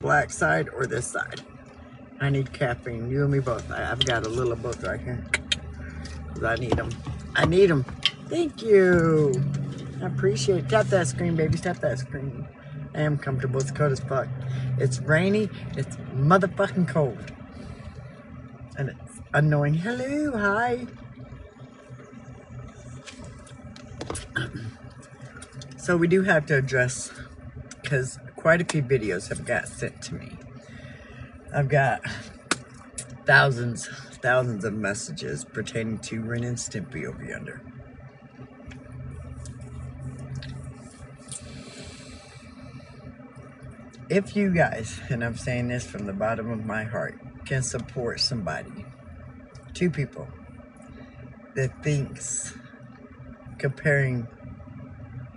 black side or this side. I need caffeine. You and me both. I've got a little of both right here. Because I need them. I need them. Thank you. I appreciate it. Tap that screen, baby. Tap that screen. I am comfortable. It's cold as fuck. It's rainy. It's motherfucking cold. And it's annoying. Hello. Hi. So we do have to address, because quite a few videos have got sent to me. I've got thousands of messages pertaining to Ren and Stimpy over yonder. If you guys, and I'm saying this from the bottom of my heart, can support somebody, two people, that thinks comparing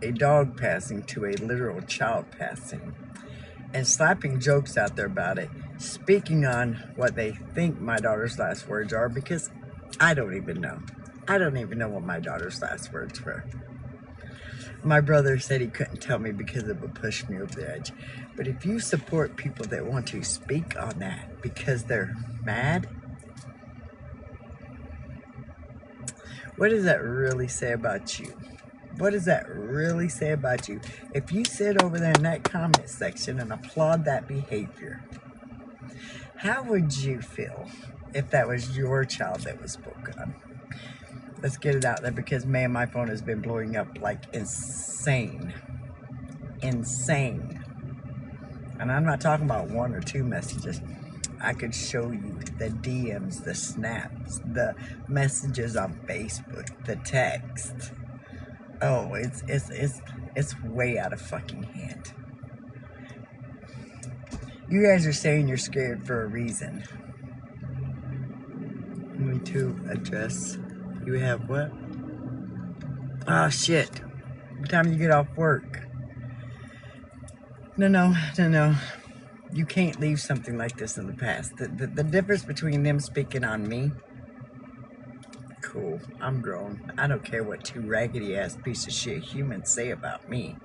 a dog passing to a literal child passing and slapping jokes out there about it, speaking on what they think my daughter's last words are, because I don't even know. I don't even know what my daughter's last words were. My brother said he couldn't tell me because it would push me over the edge. But if you support people that want to speak on that because they're mad, what does that really say about you? What does that really say about you? If you sit over there in that comment section and applaud that behavior, how would you feel if that was your child that was spoken on? Let's get it out there, because man, my phone has been blowing up like insane. Insane. And I'm not talking about one or two messages. I could show you the DMs, the snaps, the messages on Facebook, the text. Oh, it's way out of fucking hand. You guys are saying you're scared for a reason. Me to address. You have what? Oh shit. What time do you get off work? No. You can't leave something like this in the past. The difference between them speaking on me, cool, I'm grown. I don't care what two raggedy ass piece of shit humans say about me.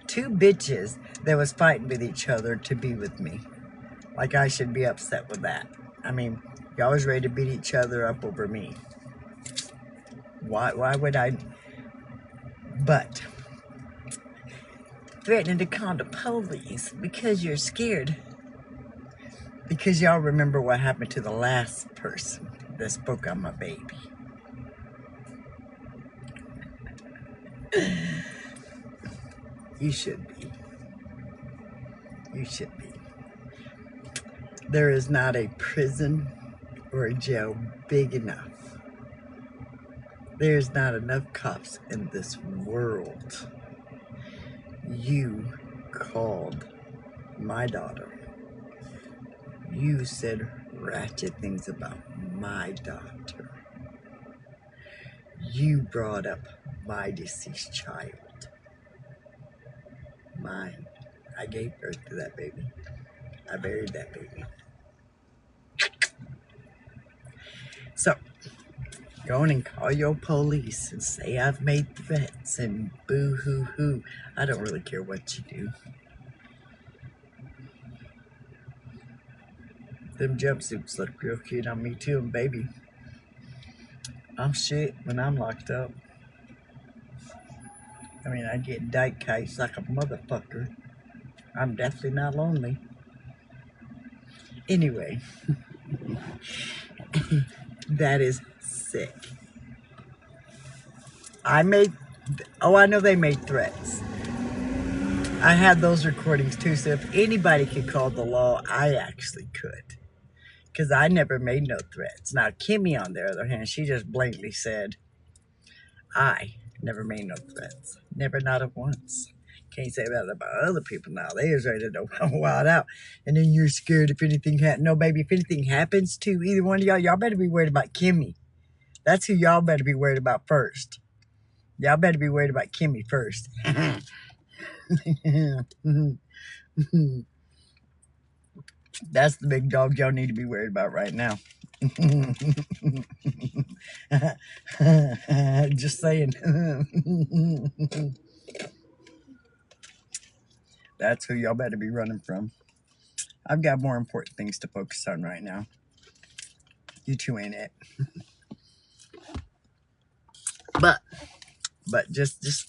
Two bitches that was fighting with each other to be with me. Like I should be upset with that. I mean, y'all was ready to beat each other up over me. Why would I? But threatening to call the police because you're scared. Because y'all remember what happened to the last person that spoke on my baby. You should be. You should be. There is not a prison or a jail big enough. There's not enough cops in this world. You called my daughter. You said ratchet things about my daughter. You brought up my deceased child. Mine. I gave birth to that baby. I buried that baby. So, go on and call your police and say I've made threats and boo-hoo-hoo. I don't really care what you do. Them jumpsuits look real cute on me too, and baby, I'm shit when I'm locked up. I mean, I get dyke kites like a motherfucker. I'm definitely not lonely. Anyway, that is sick. I know they made threats. I had those recordings too, so if anybody could call the law, I actually could. Because I never made no threats. Now, Kimmy, on the other hand, she just blatantly said, I never made no threats. Never, not at once. Can't say that about other people now. They is ready to wild out. And then you're scared if anything happens. No, baby, if anything happens to either one of y'all, y'all better be worried about Kimmy. That's who y'all better be worried about first. Y'all better be worried about Kimmy first. That's the big dog y'all need to be worried about right now. Just saying. That's who y'all better be running from. I've got more important things to focus on right now. You two ain't it. But just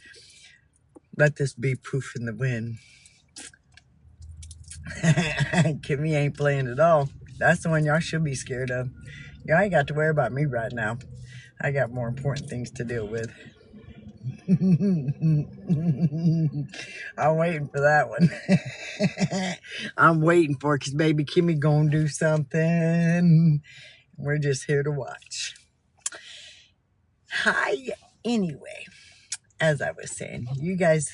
let this be proof in the wind. Kimmy ain't playing at all. That's the one y'all should be scared of. Y'all ain't got to worry about me right now. I got more important things to deal with. I'm waiting for that one. I'm waiting for it because baby Kimmy gonna do something. We're just here to watch. Hi. Anyway, as I was saying, you guys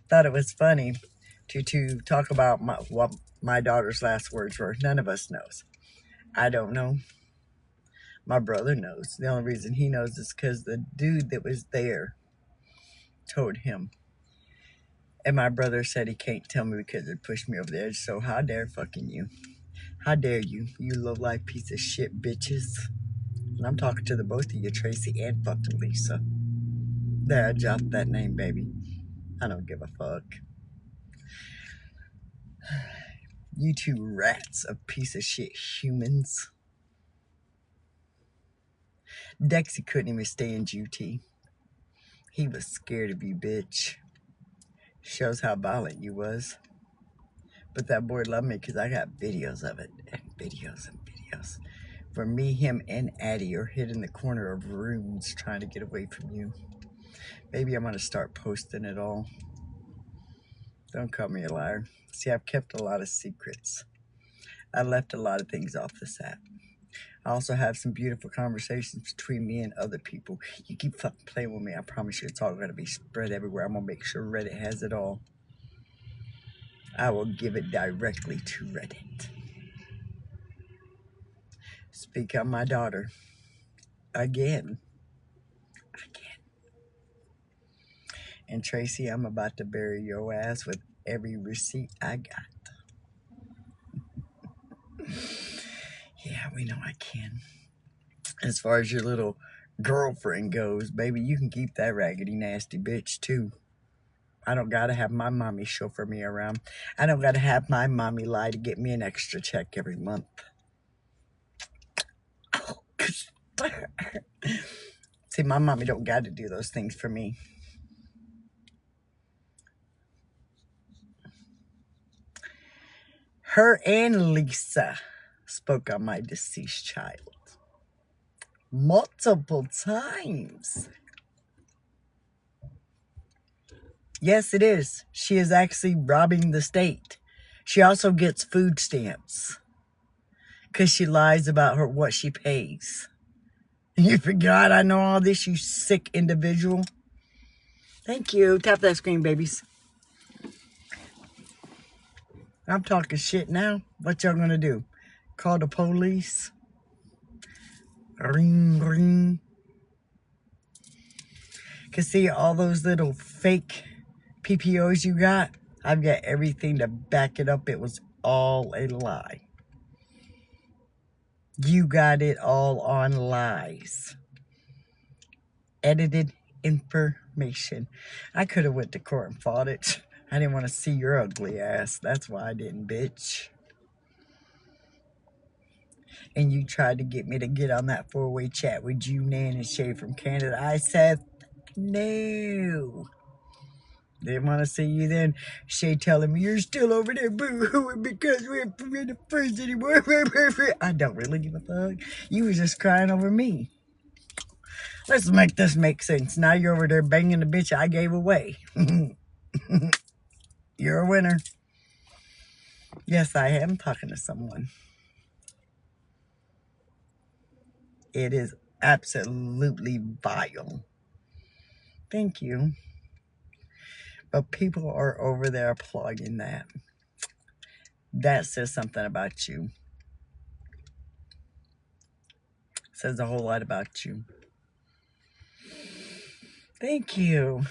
thought it was funny to talk about what my daughter's last words were. None of us knows. I don't know. My brother knows. The only reason he knows is because the dude that was there told him. And my brother said he can't tell me because it pushed me over the edge. So how dare fucking you? How dare you? You low-life piece of shit bitches. And I'm talking to the both of you, Tracy and fucking Lisa. There, I dropped that name, baby. I don't give a fuck. You two rats of piece of shit humans. Dexy couldn't even stay in GT. He was scared of you, bitch. Shows how violent you was. But that boy loved me because I got videos of it. And videos and videos. Where me, him, and Addie are hid in the corner of rooms trying to get away from you. Maybe I'm going to start posting it all. Don't call me a liar. See, I've kept a lot of secrets. I left a lot of things off this app. I also have some beautiful conversations between me and other people. You keep fucking playing with me, I promise you it's all going to be spread everywhere. I'm going to make sure Reddit has it all. I will give it directly to Reddit. Speak on my daughter. Again. And Tracy, I'm about to bury your ass with every receipt I got. Yeah, we know I can. As far as your little girlfriend goes, baby, you can keep that raggedy, nasty bitch, too. I don't gotta have my mommy chauffeur me around. I don't gotta have my mommy lie to get me an extra check every month. See, my mommy don't gotta do those things for me. Her and Lisa spoke on my deceased child multiple times. Yes, it is. She is actually robbing the state. She also gets food stamps because she lies about what she pays. You forgot I know all this, you sick individual. Thank you. Tap that screen, babies. I'm talking shit now. What y'all gonna do? Call the police? Ring, ring. Cause see, all those little fake PPOs you got, I've got everything to back it up. It was all a lie. You got it all on lies. Edited information. I could have went to court and fought it. I didn't want to see your ugly ass. That's why I didn't, bitch. And you tried to get me to get on that four-way chat with you, Nan, and Shay from Canada. I said, no. Didn't want to see you then. Shay telling me, you're still over there boo-hooing because we're the first anymore. I don't really give a fuck. You was just crying over me. Let's make this make sense. Now you're over there banging the bitch I gave away. You're a winner. Yes, I am talking to someone. It is absolutely vile. Thank you. But people are over there applauding that. That says something about you. Says a whole lot about you. Thank you.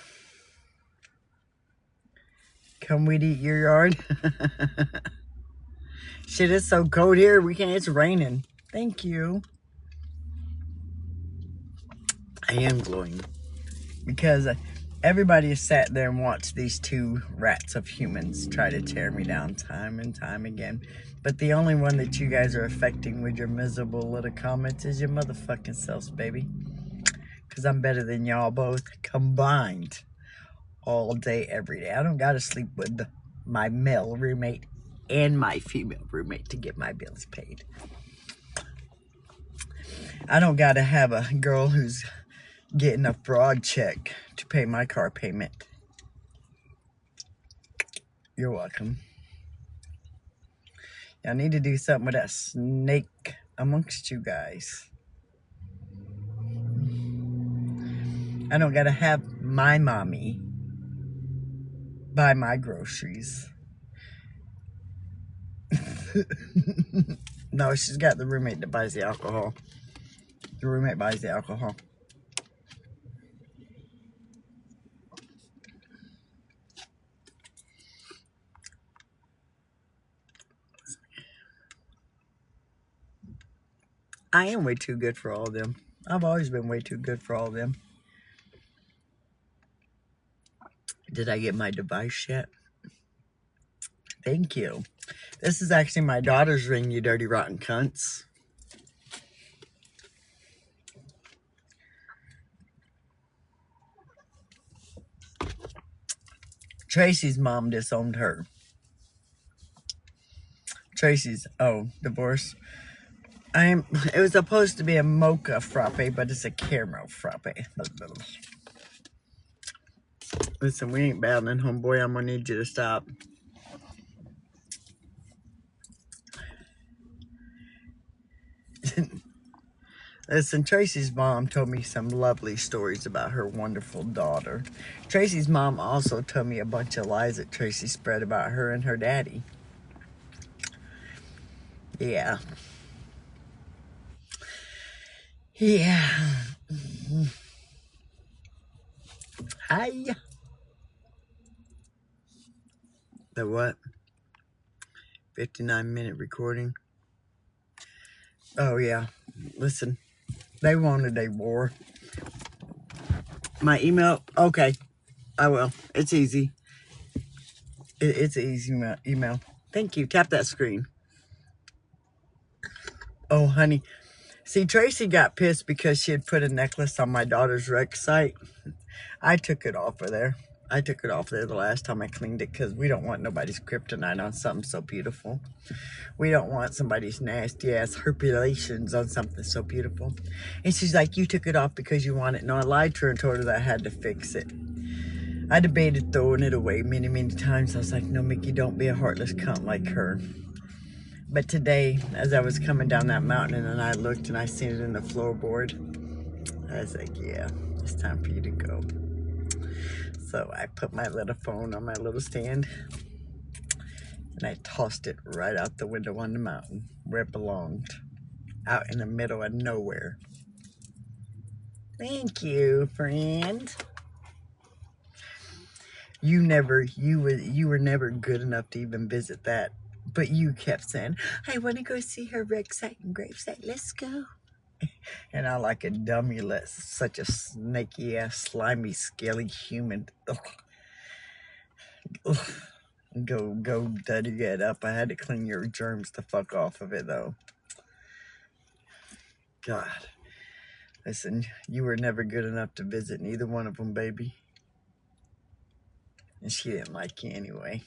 Come we'd eat your yard. Shit, it's so cold here. It's raining. Thank you. I am glowing. Because Everybody has sat there and watched these two rats of humans try to tear me down time and time again. But the only one that you guys are affecting with your miserable little comments is your motherfucking selves, baby. Because I'm better than y'all both combined all day, every day. I don't got to sleep with my male roommate and my female roommate to get my bills paid. I don't got to have a girl who's getting a fraud check to pay my car payment. You're welcome. I need to do something with that snake amongst you guys. I don't gotta have my mommy buy my groceries. No, she's got the roommate that buys the alcohol. The roommate buys the alcohol. I am way too good for all of them. I've always been way too good for all of them. Did I get my device yet? Thank you. This is actually my daughter's ring, you dirty rotten cunts. Tracy's mom disowned her. Tracy's, divorce. It was supposed to be a mocha frappe, but it's a caramel frappe. Listen, we ain't battling, homeboy. I'm gonna need you to stop. Listen, Tracy's mom told me some lovely stories about her wonderful daughter. Tracy's mom also told me a bunch of lies that Tracy spread about her and her daddy. Yeah. Yeah. Hi. The what? 59-minute recording. Oh, yeah. Listen, they wanted a war. My email? Okay, I will. It's easy. It's an easy email. Thank you. Tap that screen. Oh, honey. See, Tracy got pissed because she had put a necklace on my daughter's rec site. I took it off of there. I took it off there the last time I cleaned it because we don't want nobody's kryptonite on something so beautiful. We don't want somebody's nasty ass herpulations on something so beautiful. And she's like, you took it off because you want it. No, I lied to her and told her that I had to fix it. I debated throwing it away many, many times. I was like, no, Mickey, don't be a heartless cunt like her. But today, as I was coming down that mountain and then I looked and I seen it in the floorboard, I was like, yeah, it's time for you to go. So I put my little phone on my little stand and I tossed it right out the window on the mountain where it belonged, out in the middle of nowhere. Thank you, friend. You were never good enough to even visit that, but you kept saying, I want to go see her wreck site and grave site. Let's go. And I, like a dummy, let such a snaky ass, slimy, scaly human. Ugh. Ugh. Go dirty it up. I had to clean your germs the fuck off of it though. God. Listen, you were never good enough to visit neither one of them, baby. And she didn't like you anyway.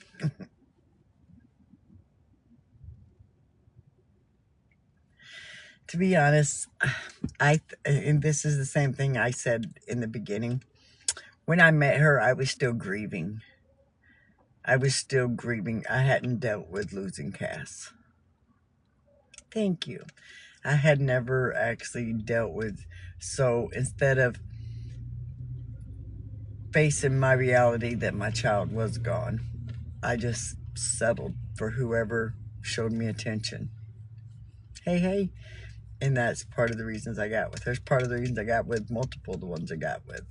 To be honest, and this is the same thing I said in the beginning. When I met her, I was still grieving. I hadn't dealt with losing Cass. Thank you. I had never actually dealt with, so instead of facing my reality that my child was gone, I just settled for whoever showed me attention. Hey. And that's part of the reasons I got with her. It's part of the reasons I got with multiple of the ones I got with.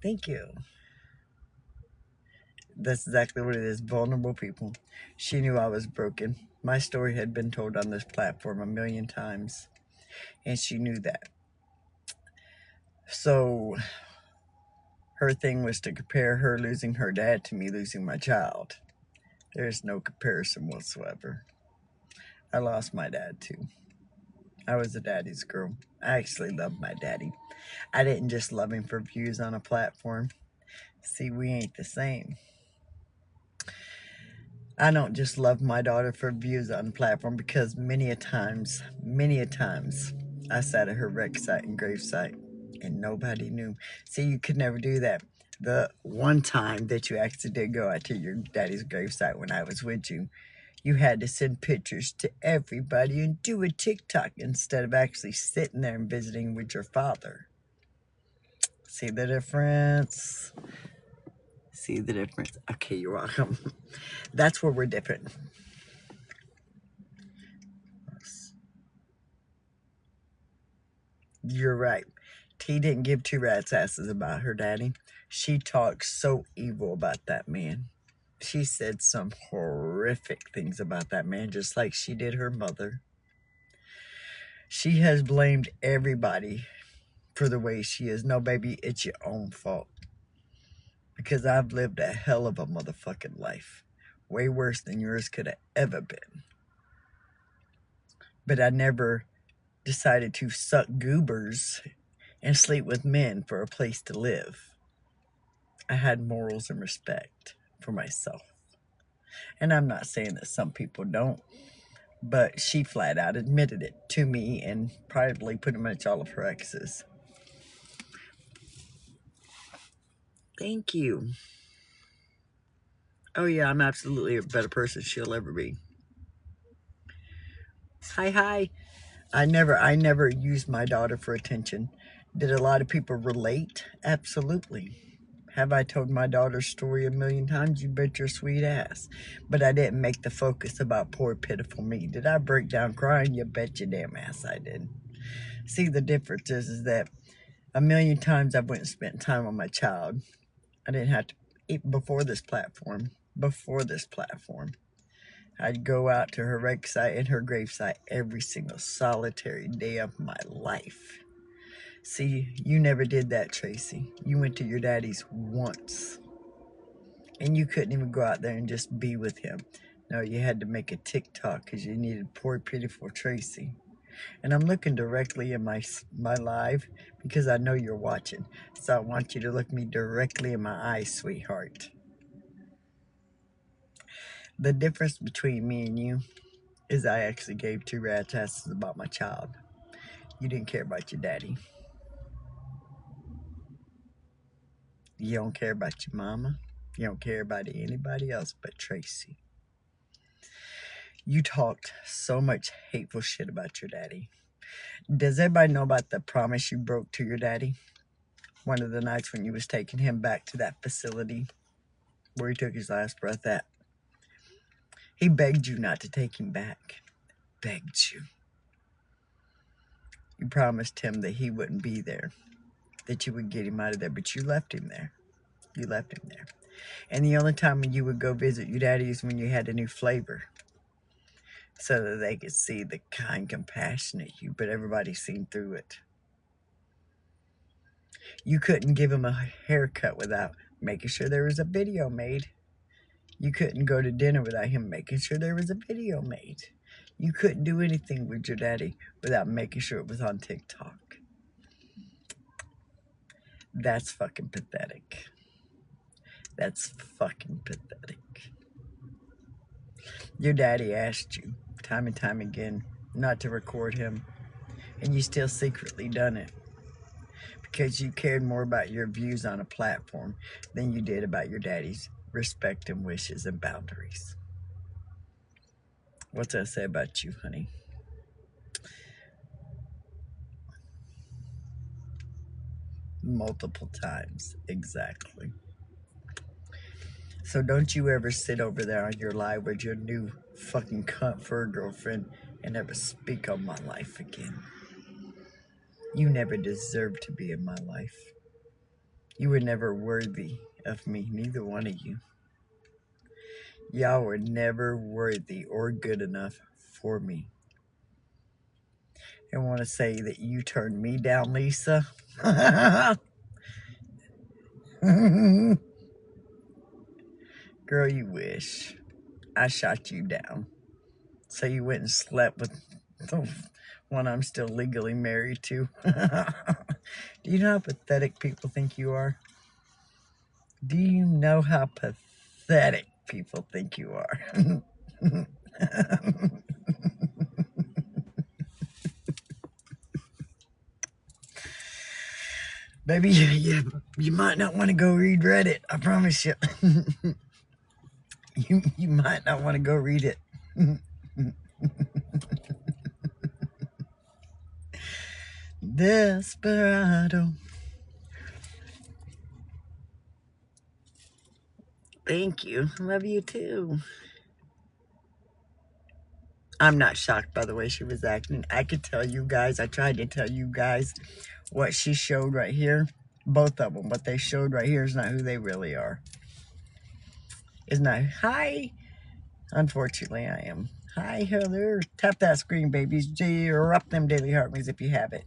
Thank you. That's exactly what it is. Vulnerable people. She knew I was broken. My story had been told on this platform a million times. And she knew that. So Her thing was to compare her losing her dad to me losing my child. There's no comparison whatsoever. I lost my dad too. I was a daddy's girl. I actually loved my daddy. I didn't just love him for views on a platform. See, we ain't the same. I don't just love my daughter for views on the platform, because many a times, I sat at her wreck site and grave site and nobody knew. See, you could never do that. The one time that you actually did go out to your daddy's grave site when I was with you, you had to send pictures to everybody and do a TikTok instead of actually sitting there and visiting with your father. See the difference? See the difference? Okay, you're welcome. That's where we're different. You're right. T didn't give two rat's asses about her daddy. She talked so evil about that man. She said some horrific things about that man, just like she did her mother. She has blamed everybody for the way she is. No, baby, it's your own fault. Because I've lived a hell of a motherfucking life. Way worse than yours could have ever been. But I never decided to suck goobers and sleep with men for a place to live. I had morals and respect for myself. And I'm not saying that some people don't, but she flat out admitted it to me and probably pretty much all of her exes. Thank you. Oh yeah, I'm absolutely a better person she'll ever be. Hi. I never used my daughter for attention. Did a lot of people relate? Absolutely. Have I told my daughter's story a million times? You bet your sweet ass. But I didn't make the focus about poor, pitiful me. Did I break down crying? You bet your damn ass I did. See, the difference is that a million times I went and spent time on my child. I didn't have to, before this platform, I'd go out to her wreck site and her grave site every single solitary day of my life. See, you never did that, Tracy. You went to your daddy's once. And you couldn't even go out there and just be with him. No, you had to make a TikTok because you needed poor, pitiful Tracy. And I'm looking directly in my live because I know you're watching. So I want you to look me directly in my eyes, sweetheart. The difference between me and you is I actually gave two rat's asses about my child. You didn't care about your daddy. You don't care about your mama. You don't care about anybody else but Tracy. You talked so much hateful shit about your daddy. Does everybody know about the promise you broke to your daddy? One of the nights when you was taking him back to that facility where he took his last breath at. He begged you not to take him back. Begged you. You promised him that he wouldn't be there, that you would get him out of there, but you left him there. You left him there. And the only time when you would go visit your daddy is when you had a new flavor, so that they could see the kind, compassionate you, but everybody seen through it. You couldn't give him a haircut without making sure there was a video made. You couldn't go to dinner without him making sure there was a video made. You couldn't do anything with your daddy without making sure it was on TikTok. That's fucking pathetic. That's fucking pathetic. Your daddy asked you time and time again not to record him, and you still secretly done it because you cared more about your views on a platform than you did about your daddy's respect and wishes and boundaries. What's that say about you, honey? Multiple times, exactly. So don't you ever sit over there on your live with your new fucking cunt fur girlfriend and ever speak on my life again. You never deserved to be in my life. You were never worthy of me, neither one of you. Y'all were never worthy or good enough for me. I want to say that you turned me down, Lisa. Girl, you wish. I shot you down. So you went and slept with the one I'm still legally married to. Do you know how pathetic people think you are? Do you know how pathetic people think you are? Baby, you might not want to go read Reddit. I promise you. You might not want to go read it. Desperado. Thank you. Love you too. I'm not shocked by the way she was acting. I could tell you guys, I tried to tell you guys what she showed right here. Both of them, what they showed right here is not who they really are. It's not, hi. Unfortunately, I am. Hi, Heather. Tap that screen, babies. Erupt them daily heart means if you have it.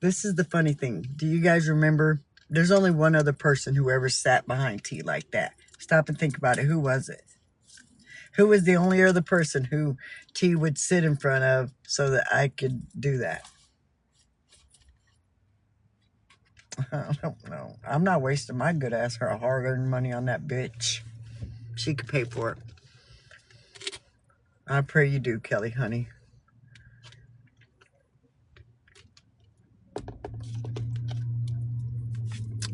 This is the funny thing. Do you guys remember? There's only one other person who ever sat behind T like that. Stop and think about it. Who was it? Who was the only other person who T would sit in front of so that I could do that? I don't know. I'm not wasting my good ass her hard-earned money on that bitch. She could pay for it. I pray you do, Kelly, honey.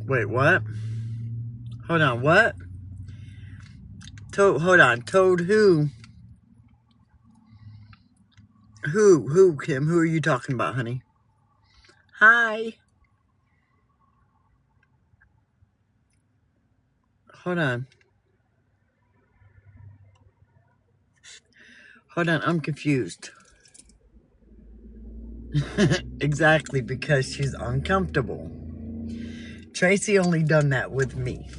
Wait, what? Hold on, what? Hold on, Toad who? Who, Kim? Who are you talking about, honey? Hi. Hold on. Hold on, I'm confused. Exactly, because she's uncomfortable. Tracy only done that with me.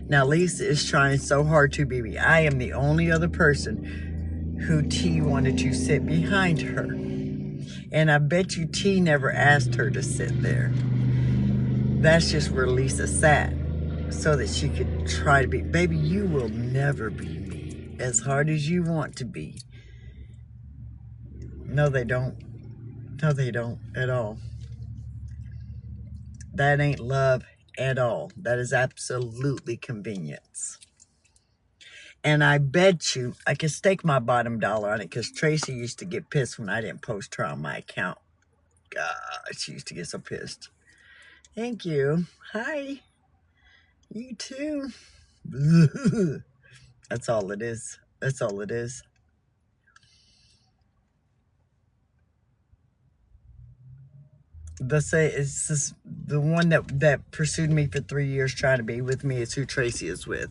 Now Lisa is trying so hard to be me. I am the only other person who T wanted to sit behind her. And I bet you T never asked her to sit there. That's just where Lisa sat. So that she could try to be. Baby, you will never be me. As hard as you want to be. No, they don't. No, they don't at all. That ain't love at all. That is absolutely convenience. And I bet you, I can stake my bottom dollar on it because Tracy used to get pissed when I didn't post her on my account. God, she used to get so pissed. Thank you. Hi. You too. That's all it is. That's all it is. The one that pursued me for 3 years trying to be with me is who Tracy is with.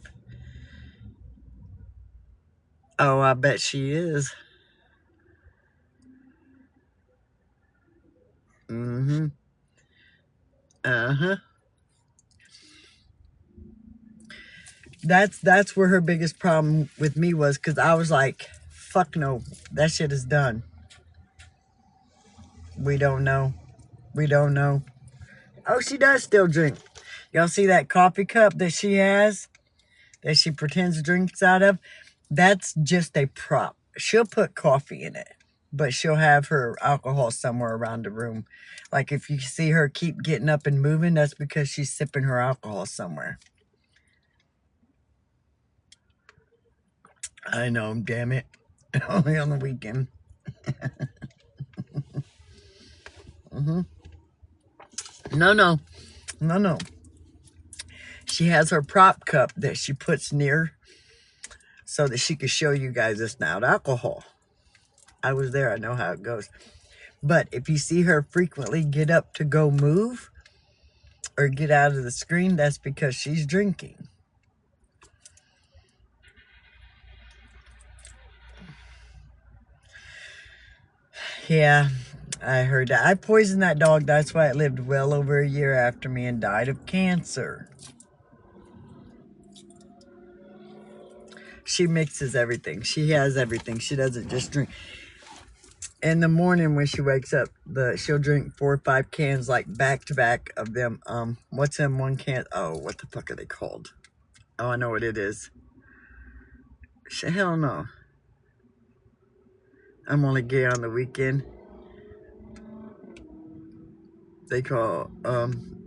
Oh, I bet she is. Mm-hmm. Uh-huh. That's where her biggest problem with me was, because I was like, fuck no, that shit is done. We don't know. We don't know. Oh, she does still drink. Y'all see that coffee cup that she has? That she pretends drinks out of? That's just a prop. She'll put coffee in it, but she'll have her alcohol somewhere around the room. Like if you see her keep getting up and moving, that's because she's sipping her alcohol somewhere. I know, damn it. Only on the weekend. Mm-hmm. No. She has her prop cup that she puts near so that she could show you guys it's not alcohol. I was there. I know how it goes. But if you see her frequently get up to go move or get out of the screen, that's because she's drinking. Yeah, I heard that. I poisoned that dog. That's why it lived well over a year after me and died of cancer. She mixes everything. She has everything. She doesn't just drink. In the morning when she wakes up, she'll drink 4 or 5 cans, like back to back of them. What's in one can? Oh, what the fuck are they called? Oh, I know what it is. Hell no. I'm only gay on the weekend. They call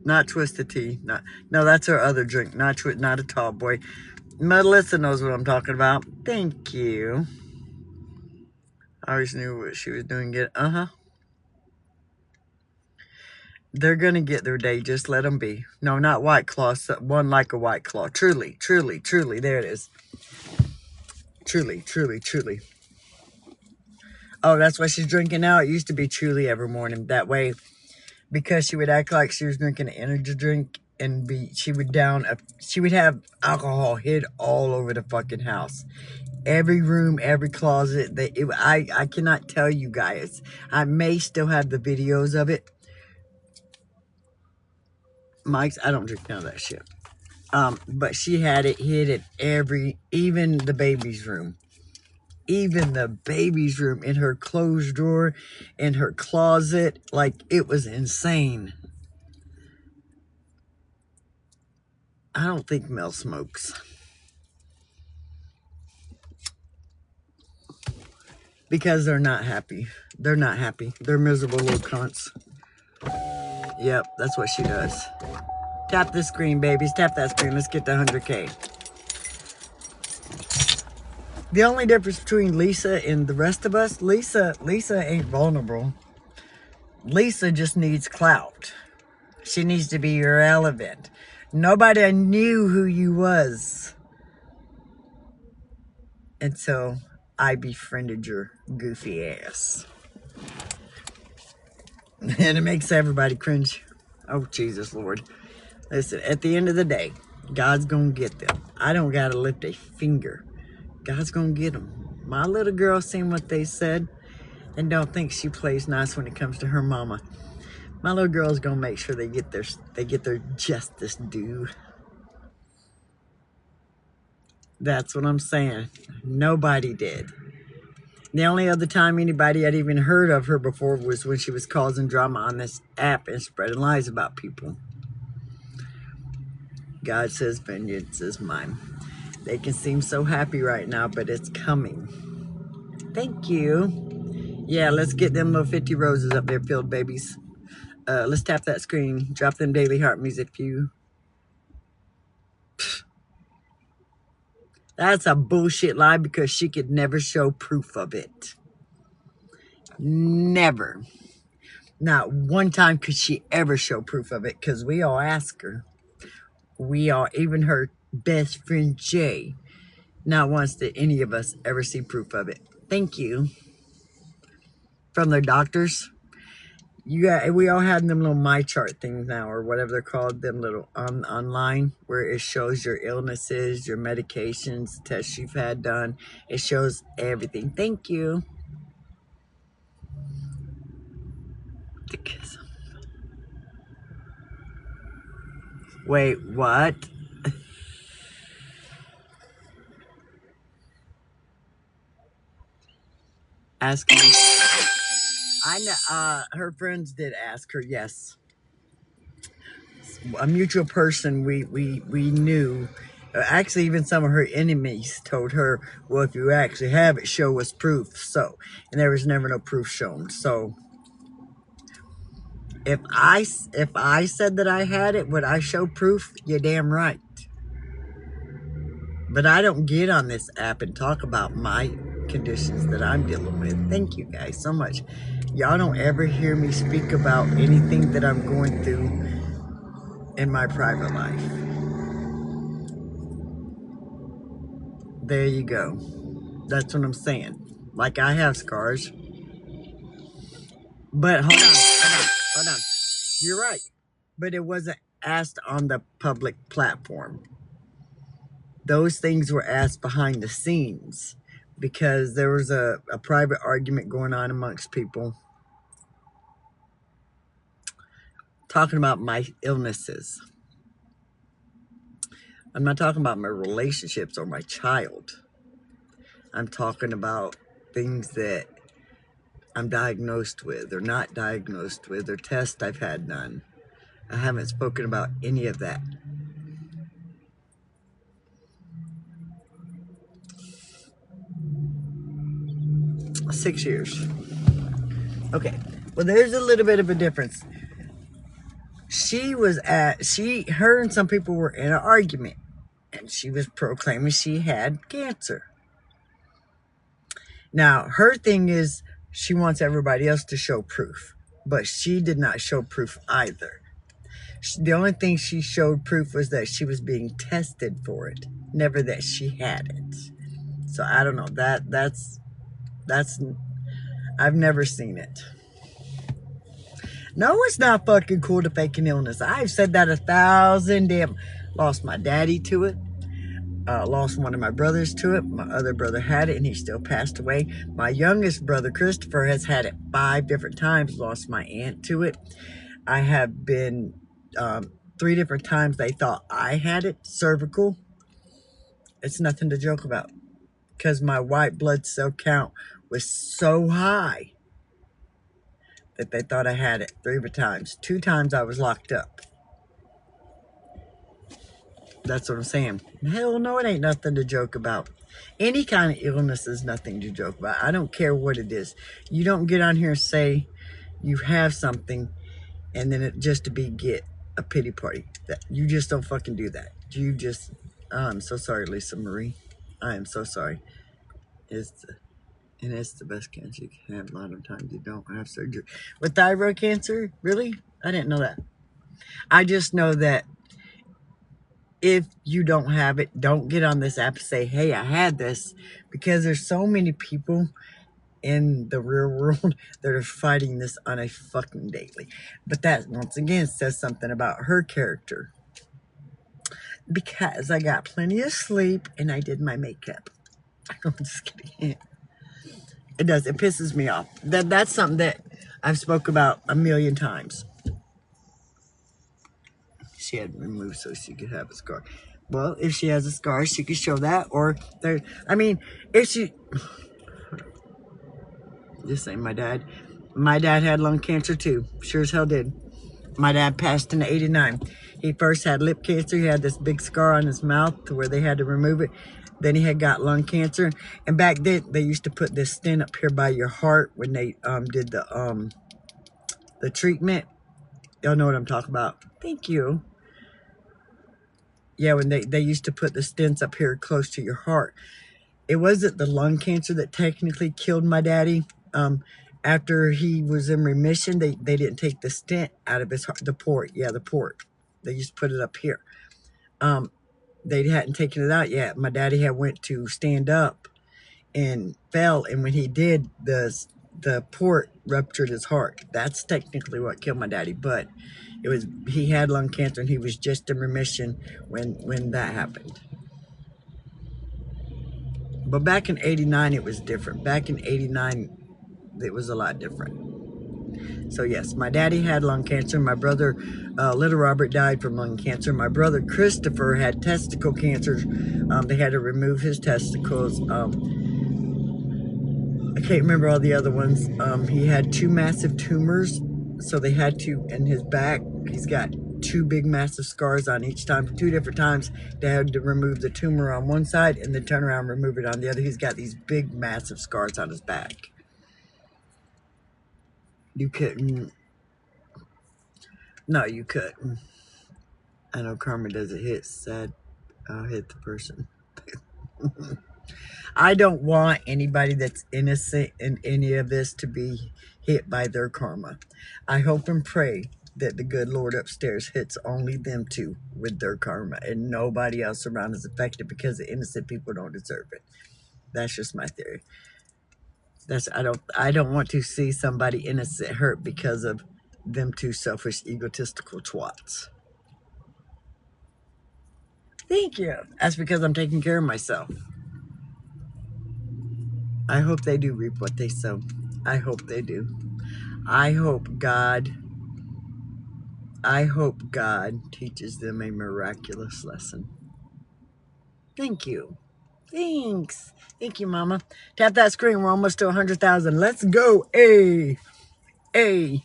not Twisted Tea. No, that's her other drink. Not a tall boy. Melissa knows what I'm talking about. Thank you. I always knew what she was doing. They're gonna get their day. Just let them be. No, not White Claw. One like a White Claw. Truly, truly, truly. There it is. Truly, truly, truly. Oh, that's what she's drinking now. It used to be Truly every morning. That way, because she would act like she was drinking an energy drink, and she would have alcohol hid all over the fucking house. Every room, every closet. I cannot tell you guys. I may still have the videos of it. Mike's, I don't drink none of that shit. But she had it hid at even the baby's room. Even the baby's room, in her clothes drawer, in her closet. Like, it was insane. I don't think Mel smokes. Because they're not happy. They're not happy. They're miserable little cunts. Yep, that's what she does. Tap the screen, babies. Tap that screen. Let's get to 100K. The only difference between Lisa and the rest of us, Lisa ain't vulnerable. Lisa just needs clout. She needs to be irrelevant. Nobody knew who you was until I befriended your goofy ass. And it makes everybody cringe. Oh, Jesus, Lord. Listen, at the end of the day, God's gonna get them. I don't gotta lift a finger. God's gonna get them. My little girl seen what they said and don't think she plays nice when it comes to her mama. My little girl's gonna make sure they get their justice due. That's what I'm saying. Nobody did. The only other time anybody had even heard of her before was when she was causing drama on this app and spreading lies about people. God says vengeance is mine. They can seem so happy right now, but it's coming. Thank you. Yeah, let's get them little 50 roses up there, filled babies. Let's tap that screen. Drop them daily heart music view. That's a bullshit lie because she could never show proof of it. Never. Not one time could she ever show proof of it because we all ask her. Even her best friend Jay, not once did any of us ever see proof of it. Thank you. From their doctors. We all have them little My Chart things now, or whatever they're called, them little online, where it shows your illnesses, your medications, tests you've had done. It shows everything. Thank you. Wait, what? Ask me. I know. Her friends did ask her. Yes, a mutual person we knew. Actually, even some of her enemies told her, "Well, if you actually have it, show us proof." So, and there was never no proof shown. So, if I said that I had it, would I show proof? You're damn right. But I don't get on this app and talk about my conditions that I'm dealing with. Thank you guys so much. Y'all don't ever hear me speak about anything that I'm going through in my private life. There you go. That's what I'm saying. Like, I have scars. But hold on. You're right. But it wasn't asked on the public platform. Those things were asked behind the scenes because there was a private argument going on amongst people talking about my illnesses. I'm not talking about my relationships or my child. I'm talking about things that I'm diagnosed with or not diagnosed with or test I've had none. I haven't spoken about any of that. 6 years. Okay. Well, there's a little bit of a difference. Her and some people were in an argument, and she was proclaiming she had cancer. Now, her thing is she wants everybody else to show proof, but she did not show proof either. The only thing she showed proof was that she was being tested for it, never that she had it. So I don't know. That's I've never seen it. No, it's not fucking cool to fake an illness. I've said that 1,000 damn. Lost my daddy to it. Lost one of my brothers to it. My other brother had it and he still passed away. My youngest brother, Christopher, has had it 5 different times. Lost my aunt to it. I have been 3 different times they thought I had it, cervical. It's nothing to joke about because my white blood cell count was so high that they thought I had it 3 times. 2 times I was locked up. That's what I'm saying. Hell no, it ain't nothing to joke about. Any kind of illness is nothing to joke about. I don't care what it is. You don't get on here and say you have something and then it just to get a pity party. You just don't fucking do that. You just, I'm so sorry, Lisa Marie. I am so sorry. It's the best cancer you can have. A lot of times you don't have surgery. With thyroid cancer? Really? I didn't know that. I just know that if you don't have it, don't get on this app and say, hey, I had this. Because there's so many people in the real world that are fighting this on a fucking daily. But that, once again, says something about her character. Because I got plenty of sleep and I did my makeup. I'm just kidding. It does. It pisses me off. That's something that I've spoke about a million times. She had removed so she could have a scar. Well, if she has a scar, she could show that. Or there. I mean, if she. Just saying, my dad had lung cancer too. Sure as hell did. My dad passed in '89. He first had lip cancer. He had this big scar on his mouth to where they had to remove it. Then he had got lung cancer. And back then, they used to put this stent up here by your heart when they did the treatment. Y'all know what I'm talking about. Thank you. Yeah, when they used to put the stents up here close to your heart. It wasn't the lung cancer that technically killed my daddy. After he was in remission, they didn't take the stent out of his heart. The port. Yeah, the port. They used to put it up here. They hadn't taken it out yet. My daddy had went to stand up and fell. And when he did, the port ruptured his heart. That's technically what killed my daddy. But he had lung cancer and he was just in remission when that happened. But back in '89, it was different. Back in '89, it was a lot different. So yes, my daddy had lung cancer. My brother, little Robert, died from lung cancer. My brother Christopher had testicle cancer. They had to remove his testicles. I can't remember all the other ones. He had 2 massive tumors, so they had to, in his back, he's got 2 big massive scars on each time. 2 different times they had to remove the tumor on one side and then turn around and remove it on the other. He's got these big massive scars on his back. You couldn't. No, you couldn't. I know karma doesn't hit sad. I'll hit the person. I don't want anybody that's innocent in any of this to be hit by their karma. I hope and pray that the good Lord upstairs hits only them two with their karma and nobody else around is affected because the innocent people don't deserve it. That's just my theory. I don't want to see somebody innocent hurt because of them two selfish, egotistical twats. Thank you. That's because I'm taking care of myself. I hope they do reap what they sow. I hope they do. I hope God teaches them a miraculous lesson. Thank you. Thanks. Thank you, Mama. Tap that screen. We're almost to 100,000. Let's go. Hey. Hey.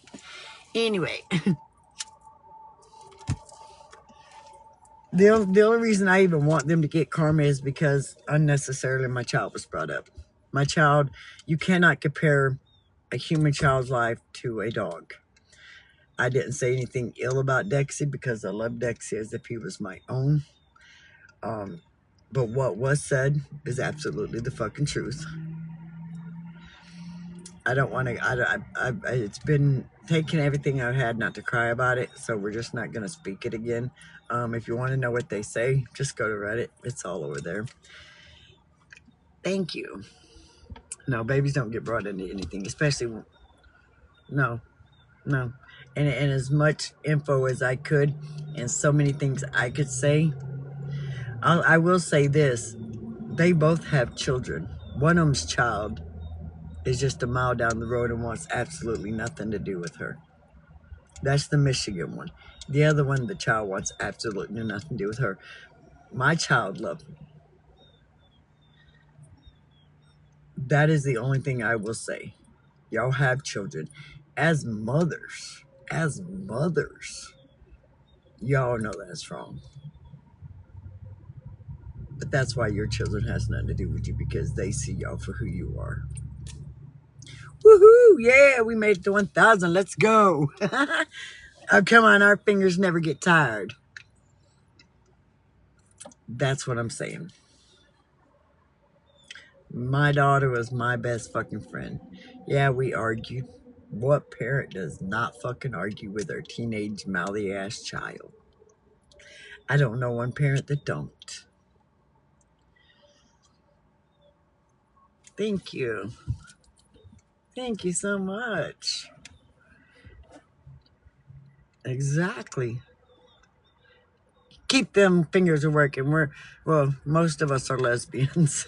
Anyway. The only reason I even want them to get karma is because unnecessarily my child was brought up. My child, you cannot compare a human child's life to a dog. I didn't say anything ill about Dexy because I love Dexy as if he was my own. But what was said is absolutely the fucking truth. I don't want to, it's been taking everything I've had not to cry about it, so we're just not going to speak it again. If you want to know what they say, just go to Reddit. It's all over there. Thank you. No, babies don't get brought into anything, especially, no. And as much info as I could, and so many things I could say, I will say this. They both have children. One of them's child is just a mile down the road and wants absolutely nothing to do with her. That's the Michigan one. The other one, the child wants absolutely nothing to do with her. My child loved me. That is the only thing I will say. Y'all have children. As mothers, y'all know that's wrong. But that's why your children has nothing to do with you, because they see y'all for who you are. Woohoo! Yeah, we made it to 1,000. Let's go. Oh, come on. Our fingers never get tired. That's what I'm saying. My daughter was my best fucking friend. Yeah, we argued. What parent does not fucking argue with their teenage mouthy ass child? I don't know one parent that don't. Thank you. Thank you so much. Exactly. Keep them fingers a working. Well, most of us are lesbians.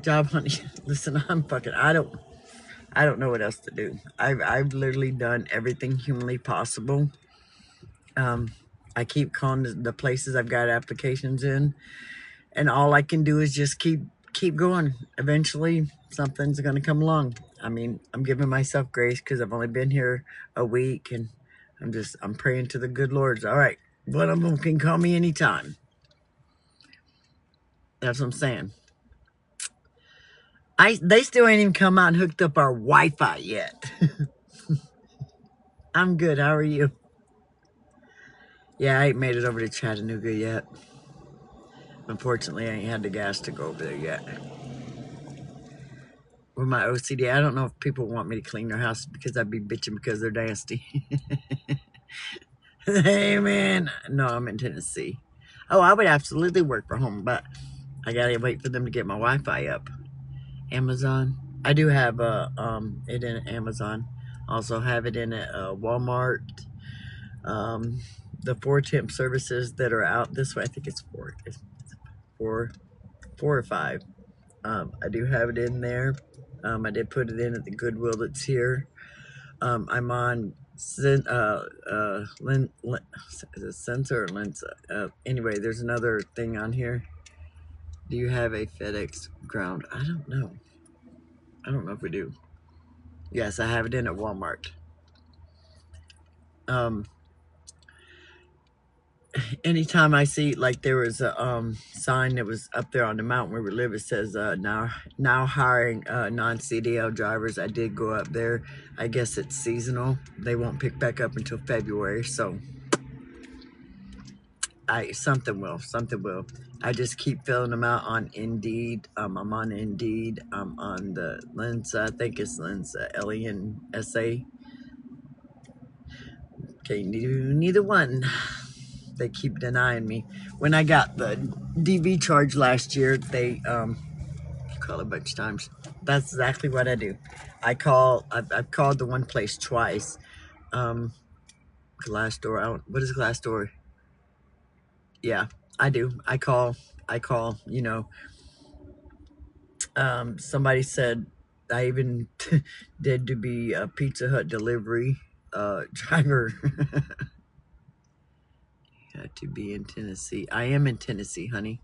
Job honey. Listen, I don't know what else to do. I've literally done everything humanly possible. I keep calling the places I've got applications in, and all I can do is just keep going. Eventually something's going to come along. I mean, I'm giving myself grace because I've only been here a week, and I'm praying to the good Lord. All right, one of them can call me anytime. That's what I'm saying. They still ain't even come out and hooked up our Wi-Fi yet. I'm good. How are you? Yeah, I ain't made it over to Chattanooga yet. Unfortunately, I ain't had the gas to go over there yet. With my OCD, I don't know if people want me to clean their house because I'd be bitching because they're nasty. Hey, man. No, I'm in Tennessee. Oh, I would absolutely work from home, but I gotta wait for them to get my Wi-Fi up. Amazon. I do have it in Amazon. Also have it in Walmart. The 4 temp services that are out this way. I think it's 4. It's 4 or 5. I do have it in there. I did put it in at the Goodwill that's here. I'm on is it Sensor or Lensa? Anyway, there's another thing on here. Do you have a FedEx ground? I don't know. I don't know if we do. Yes, I have it in at Walmart. Anytime I see, like, there was a sign that was up there on the mountain where we live, it says now hiring non-CDL drivers. I did go up there. I guess it's seasonal. They won't pick back up until February, so something will. I just keep filling them out on Indeed. I'm on Indeed. I'm on the Lensa. I think it's Lensa, Lensa. Okay, neither one. They keep denying me. When I got the DV charge last year, they call a bunch of times. That's exactly what I do. I've called the one place twice. Glassdoor. What is Glassdoor? Yeah, I do. I call. You know, somebody said I even did to be a Pizza Hut delivery driver. Had to be in Tennessee. I am in Tennessee, honey.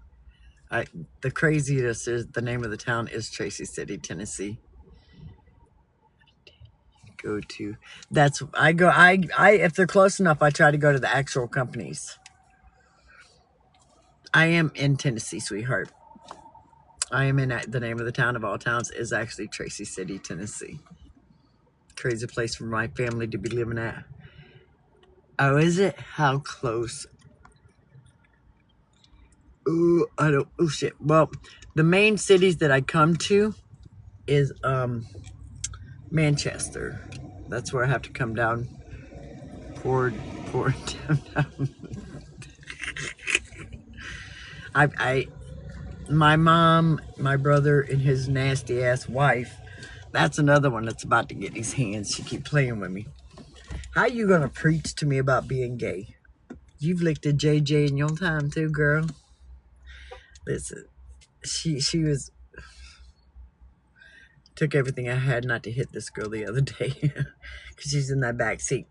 The craziest is the name of the town is Tracy City, Tennessee. Go to if they're close enough, I try to go to the actual companies. I am in Tennessee, sweetheart. I am in the name of the town of all towns is actually Tracy City, Tennessee. Crazy place for my family to be living at. Oh, is it? How close? Ooh, oh shit. Well, the main cities that I come to is Manchester. That's where I have to come down. Pour down. My mom, my brother, and his nasty ass wife. That's another one that's about to get these hands. She keep playing with me. How you gonna preach to me about being gay? You've licked a JJ in your time too, girl. Listen, she took everything I had not to hit this girl the other day because she's in that back seat.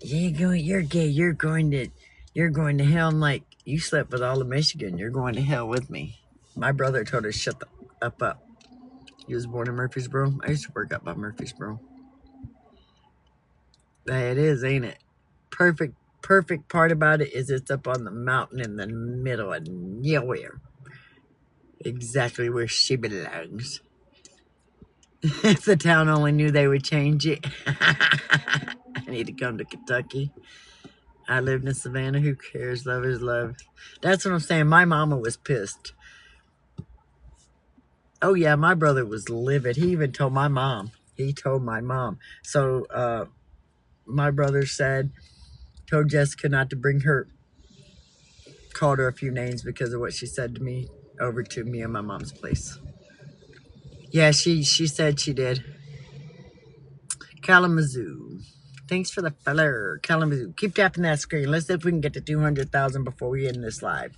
You're gay. You're going to hell. I'm like, you slept with all of Michigan. You're going to hell with me. My brother told her shut the up. He was born in Murfreesboro. I used to work up by Murfreesboro. It is, ain't it? Perfect part about it is it's up on the mountain in the middle of nowhere. Exactly where she belongs. If the town only knew, they would change it. I need to come to Kentucky. I lived in Savannah. Who cares? Love is love. That's what I'm saying. My mama was pissed. Oh, yeah. My brother was livid. He even told my mom. So my brother told Jessica not to bring her, called her a few names because of what she said to me over to me and my mom's place. Yeah, she said she did. Kalamazoo. Thanks for the feller. Kalamazoo. Keep tapping that screen. Let's see if we can get to 200,000 before we end this live.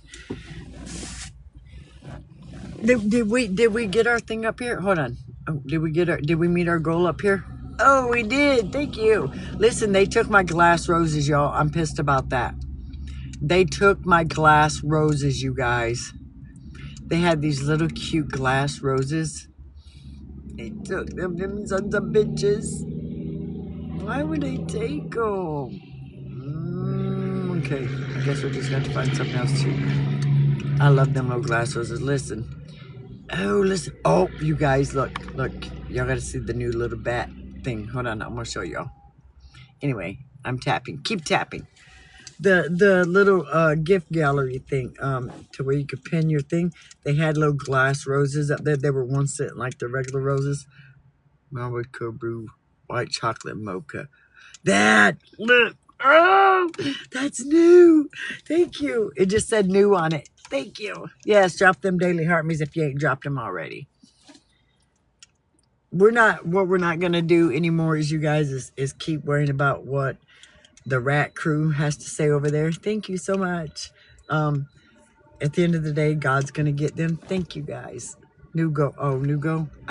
Did we get our thing up here? Hold on. Oh, did we meet our goal up here? Oh, we did. Thank you. Listen, they took my glass roses, y'all. I'm pissed about that. They took my glass roses, you guys. They had these little cute glass roses. They took them sons of bitches. Why would they take them? Okay, I guess we'll just have to find something else too. I love them little glass roses. Listen. Oh, listen. Oh, you guys, look. Y'all gotta see the new little bat thing. Hold on, I'm gonna show y'all. Anyway, I'm tapping. Keep tapping. The little gift gallery thing, to where you could pin your thing. They had little glass roses up there. They were once sitting like the regular roses. Malwood cold brew, white chocolate mocha. Look. Oh, that's new. Thank you. It just said new on it. Thank you. Yes, drop them daily heart me's if you ain't dropped them already. What we're not going to do anymore is, you guys, is keep worrying about what the rat crew has to say over there. Thank you so much. At the end of the day, God's going to get them. Thank you, guys. New go. Oh,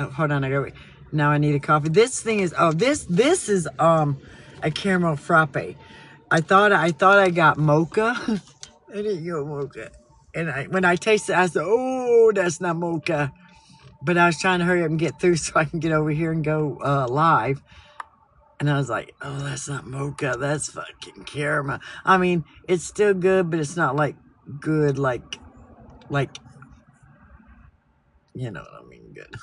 hold on. Now I need a coffee. This thing is, this is a caramel frappe. I thought I got mocha. I didn't get mocha. And when I tasted it, I said, oh, that's not mocha. But I was trying to hurry up and get through so I can get over here and go live. And I was like, oh, that's not mocha. That's fucking caramel. I mean, it's still good, but it's not like good, like, you know what I mean, good.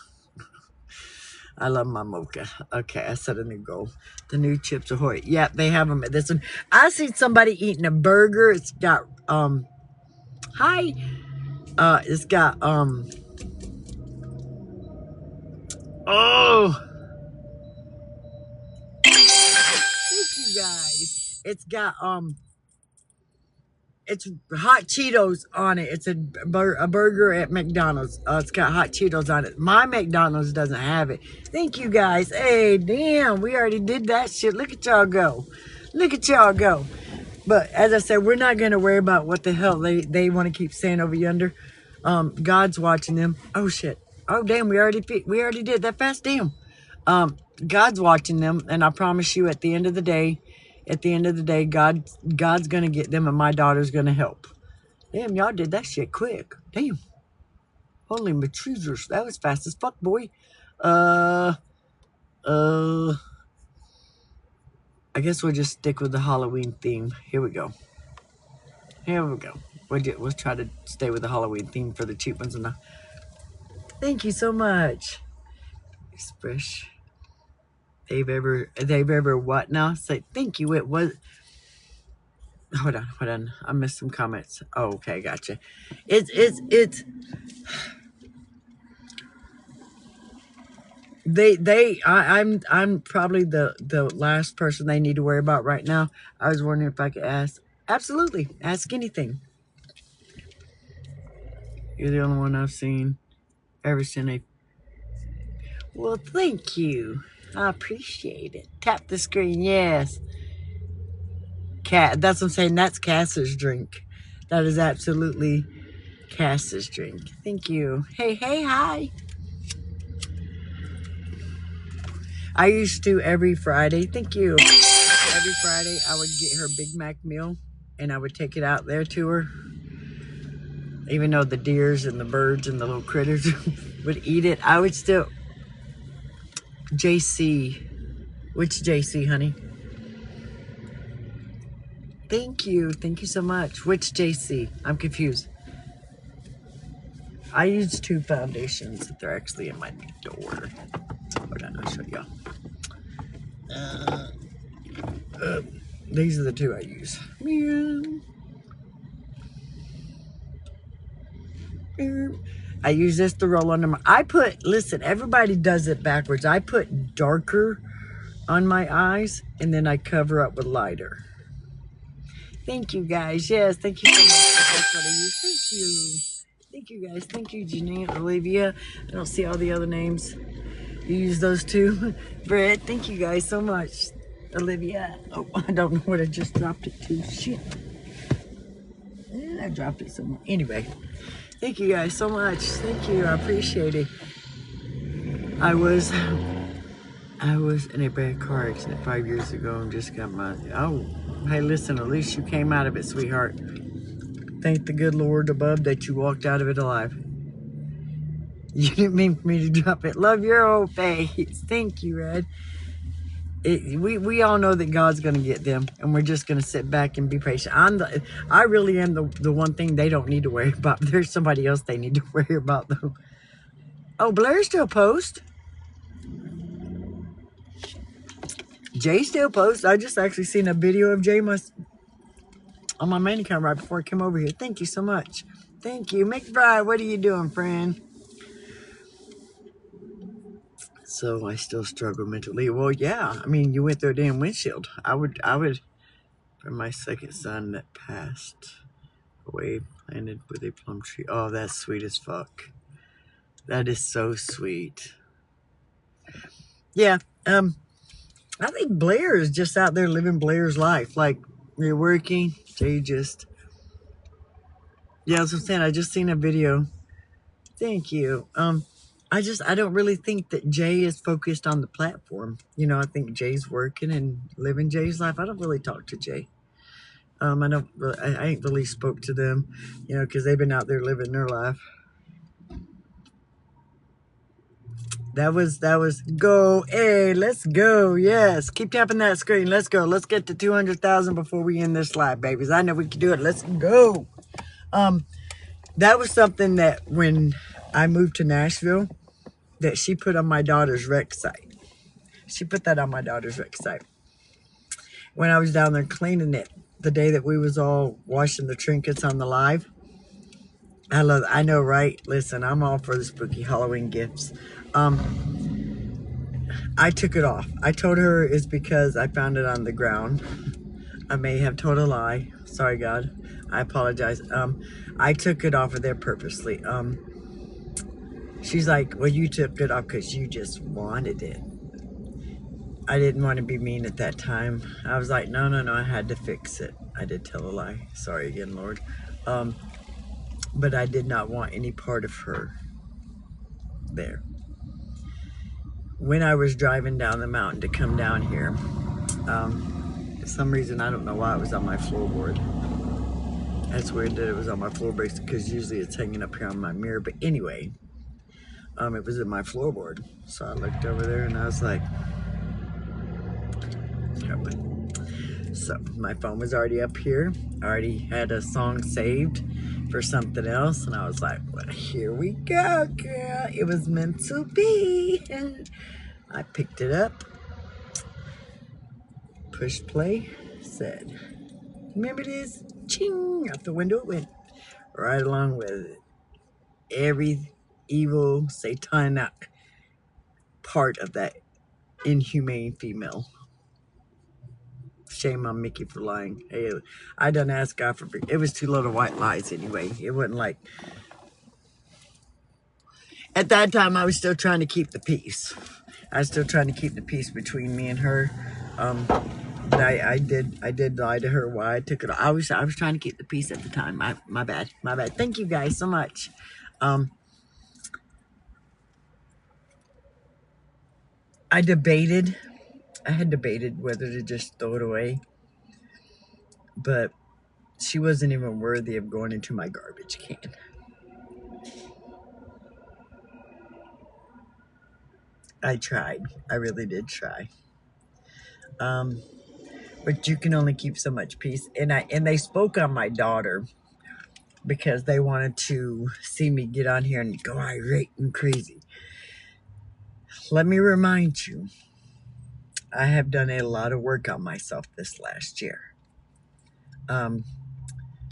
I love my mocha. Okay, I set a new goal. The new Chips Ahoy. Yeah, they have them at this one. I seen somebody eating a burger. It's got, it's got, oh. Thank you, guys. It's got, it's hot Cheetos on it. It's a burger at McDonald's. It's got hot Cheetos on it. My McDonald's doesn't have it. Thank you, guys. Hey, damn, we already did that shit. Look at y'all go. Look at y'all go. But as I said, we're not going to worry about what the hell they want to keep saying over yonder. God's watching them. Oh, shit. Oh, damn, we already did that fast. Damn. God's watching them, and I promise you, at the end of the day, God's gonna get them, and my daughter's gonna help. Damn, y'all did that shit quick. Damn. Holy matrices, that was fast as fuck, boy. I guess we'll just stick with the Halloween theme. Here we go. Here we go. We'll try to stay with the Halloween theme for the cheap ones. And thank you so much. Express. They've ever what now? Say thank you. It was. Hold on. I missed some comments. Oh, okay, gotcha. It's. I'm probably the last person they need to worry about right now. I was wondering if I could ask. Absolutely, ask anything. You're the only one I've seen ever since I. Well, thank you. I appreciate it. Tap the screen, yes. Cat. That's what I'm saying. That's Cass's drink. That is absolutely Cass's drink. Thank you. Hey, hi. I used to every Friday. Thank you. Every Friday, I would get her Big Mac meal, and I would take it out there to her. Even though the deers and the birds and the little critters would eat it, I would still... JC. Which JC, honey? Thank you. Thank you so much. Which JC? I'm confused. I use 2 foundations. They're actually in my door. Hold on, I'll show y'all. These are the 2 I use. I use this to roll under my... listen, everybody does it backwards. I put darker on my eyes, and then I cover up with lighter. Thank you, guys. Yes, thank you so much. That's what I use. Thank you. Thank you, guys. Thank you, Janine, Olivia. I don't see all the other names. You use those 2. Brett, thank you guys so much. Olivia. Oh, I don't know what I just dropped it to. Shit. I dropped it somewhere. Anyway, thank you guys so much. Thank you. I appreciate it. I was in a bad car accident 5 years ago and just got my... Oh, hey, listen, at least you came out of it, sweetheart. Thank the good Lord above that you walked out of it alive. You didn't mean for me to drop it. Love your old face. Thank you, Red. We all know that God's going to get them, and we're just going to sit back and be patient. I really am the one thing they don't need to worry about. There's somebody else they need to worry about, though. Oh, Blair still posts. Jay still posts. I just actually seen a video of Jay on my main account right before I came over here. Thank you so much. Thank you. McBride, what are you doing, friend? So I still struggle mentally. Well, yeah. I mean, you went through a damn windshield. I would, for my second son that passed away, planted with a plum tree. Oh, that's sweet as fuck. That is so sweet. Yeah. I think Blair is just out there living Blair's life. Like, you're working, Jay just... Yeah, that's what I'm saying. I just seen a video. Thank you. I don't really think that Jay is focused on the platform. You know, I think Jay's working and living Jay's life. I don't really talk to Jay. I ain't really spoke to them, you know, because they've been out there living their life. That was go. Hey, let's go. Yes, keep tapping that screen. Let's go. Let's get to 200,000 before we end this live, babies. I know we can do it. Let's go. That was something that when I moved to Nashville, that she put on my daughter's rec site. She put that on my daughter's rec site. When I was down there cleaning it, the day that we was all washing the trinkets on the live. I know, right? Listen, I'm all for the spooky Halloween gifts. I took it off. I told her it's because I found it on the ground. I may have told a lie. Sorry, God. I apologize. I took it off of there purposely. She's like, well, you took it off because you just wanted it. I didn't want to be mean at that time. I was like, no, I had to fix it. I did tell a lie. Sorry again, Lord. But I did not want any part of her there. When I was driving down the mountain to come down here, for some reason, I don't know why, it was on my floorboard. That's weird that it was on my floor bricks because usually it's hanging up here on my mirror. But anyway, it was in my floorboard. So I looked over there and I was like, so my phone was already up here. I already had a song saved for something else. And I was like, well, here we go, girl. It was meant to be. I picked it up, pushed play, said, remember this? Ching! Out the window it went. Right along with it. Every evil, satanic part of that inhumane female. Shame on Mickey for lying. Hey, I done asked God for it. Was 2 little white lies anyway. It wasn't like, at that time I was still trying to keep the peace. I was still trying to keep the peace between me and her. But I did lie to her why I took it. I was trying to keep the peace at the time. My bad. Thank you guys so much. I had debated whether to just throw it away, but she wasn't even worthy of going into my garbage can. I tried. I really did try. But you can only keep so much peace. And they spoke on my daughter because they wanted to see me get on here and go irate and crazy. Let me remind you, I have done a lot of work on myself this last year.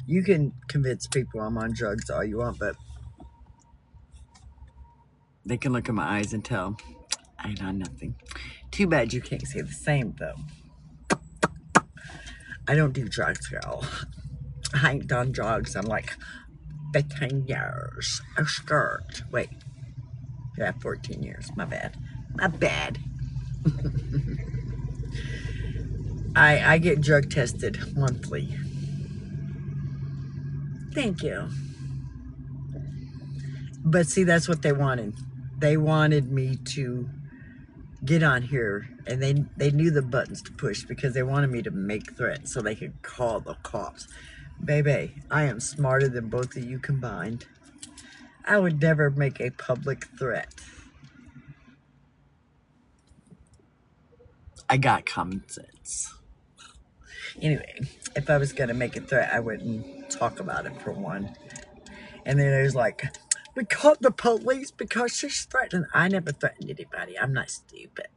You can convince people I'm on drugs all you want, but they can look in my eyes and tell I ain't on nothing. Too bad you can't say the same, though. I don't do drugs, girl. I ain't done drugs in like 15 years. I'm scared. Wait. Yeah, 14 years. My bad. I get drug tested monthly. Thank you. But see, that's what they wanted. They wanted me to get on here, and they knew the buttons to push because they wanted me to make threats so they could call the cops. Baby, I am smarter than both of you combined. I would never make a public threat. I got common sense. Anyway, if I was going to make a threat, I wouldn't talk about it for one. And then there's like, we called the police because she's threatening. I never threatened anybody. I'm not stupid.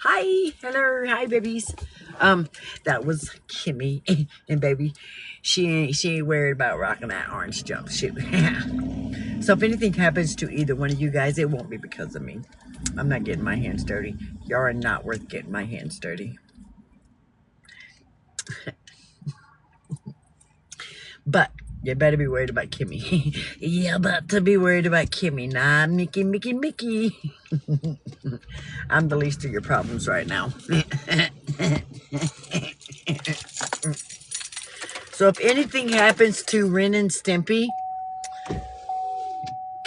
Hi, hello, hi, babies. That was Kimmy, and baby, she ain't worried about rocking that orange jumpsuit. So if anything happens to either one of you guys, it won't be because of me. I'm not getting my hands dirty. Y'all are not worth getting my hands dirty. But you better be worried about Kimmy. You about to be worried about Kimmy, not Mickey. I'm the least of your problems right now. So if anything happens to Ren and Stimpy,